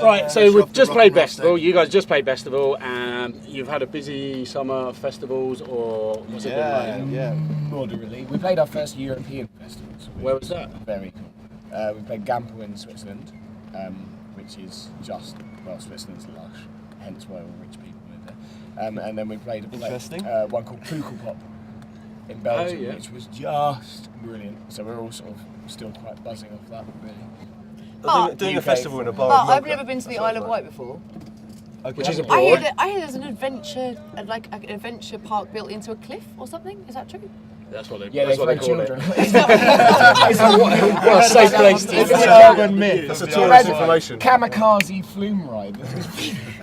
Right, so we've just played Bestival. You guys just played Bestival, and you've had a busy summer of festivals, or what's it been like? Yeah, moderately. We played our first European festival. So Where was that? Very cool. We played Gampel in Switzerland, which is just, well, Switzerland's lush, hence why all rich people live there. And then we played one called Pukkelpop in Belgium, which was just brilliant. So we're all sort of still quite buzzing off that, really. Doing a festival in a bar. I've never been to the Isle of Wight before. Okay. Which is abroad. I hear there's an adventure, like an adventure park built into a cliff or something. Is that true? That's what they, Yeah, that's they what they throw call children. it. What a safe place to It's be. an urban myth. That's a tourist information. Kamikaze flume ride.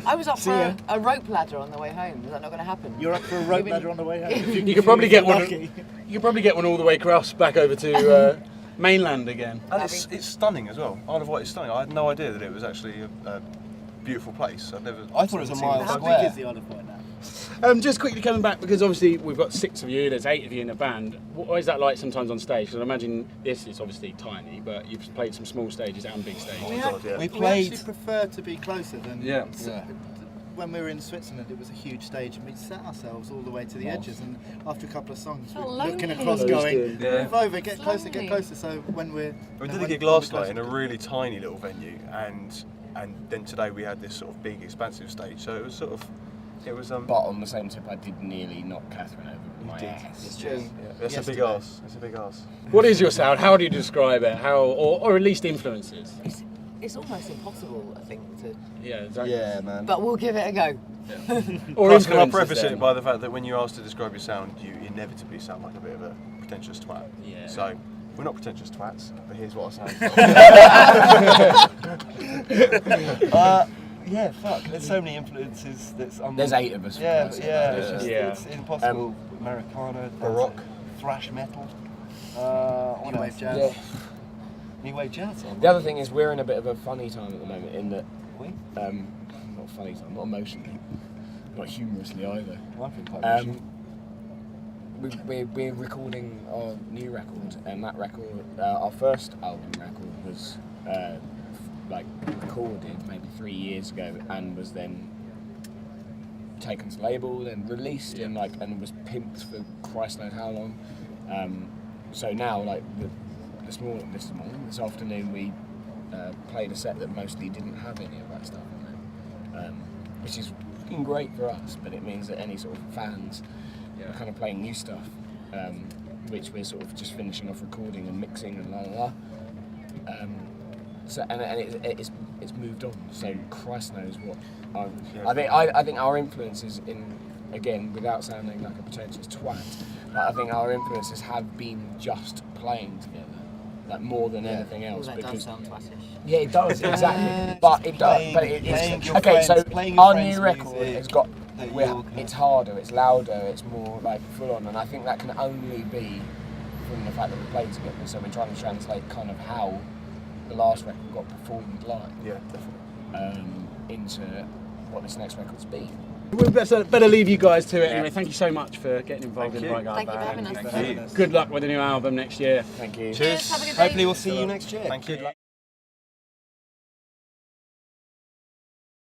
I was up for a rope ladder on the way home. Is that not going to happen? You're up for a rope ladder on the way home. You could probably get one. You could probably get one all the way across back over to mainland again. And it's stunning as well. Isle of Wight is stunning. I had no idea that it was actually a beautiful place. I thought it was a mile How square. big is the Isle of Wight now? Just quickly coming back, because obviously we've got 6 of you, there's 8 of you in the band. What is that like sometimes on stage? Because I imagine this is obviously tiny, but you've played some small stages and big stages. We actually prefer to be closer than... When we were in Switzerland, it was a huge stage, and we sat ourselves all the way to the edges. And after a couple of songs, we were looking across, going, "Move over, get closer, get closer." So when we did a gig last night in a really tiny little venue, and then today we had this sort of big, expansive stage. So it was sort of, But on the same tip, I did nearly knock Catherine over with my ass. It's true. That's a big ass. It's a big ass. What is your sound? How do you describe it? How, or at least influences? It's almost impossible, I think, to... Yeah, exactly. Yeah, man. But we'll give it a go. Or Plus, can I influences preface then? it by the fact that when you're asked to describe your sound, you inevitably sound like a bit of a pretentious twat. Yeah. So, we're not pretentious twats, but here's what I sound. Yeah, fuck. There's so many influences. There's 8 of us. It's impossible. Americana, Baroque, thrash metal, New wave jazz. new wave jazz. The other thing is we're in a bit of a funny time at the moment in that not funny time, not emotionally, not humorously either. Well, I think quite emotional. We're recording our new record, and that record, our first album record, was recorded maybe 3 years ago, and was then taken to label and released and was pimped for Christ knows how long. So now, this afternoon, we played a set that mostly didn't have any of that stuff on it, which is fucking great for us. But it means that any sort of fans are kind of playing new stuff, which we're sort of just finishing off recording and mixing and la la la. So it's moved on. So Christ knows what. I think our influences in, again, without sounding like a pretentious twat, I think our influences have been just playing together, like more than anything else. That because does sound twatish. yeah, it does exactly. But it does. But it playing is your okay. friends- So playing your our friends' new record music has got. that We're, you're- it's harder, it's louder, it's more like full on, and I think that can only be from the fact that we played together. So we're trying to translate kind of how the last record got performed live. Yeah, definitely. Into what this next record's be. We better leave you guys to it. Anyway, thank you so much for getting involved in the Right Guy Thank you for Band. having us. Good luck with the new album next year. Thank you. Cheers, have a good day. Hopefully we'll see you next year. Thank you.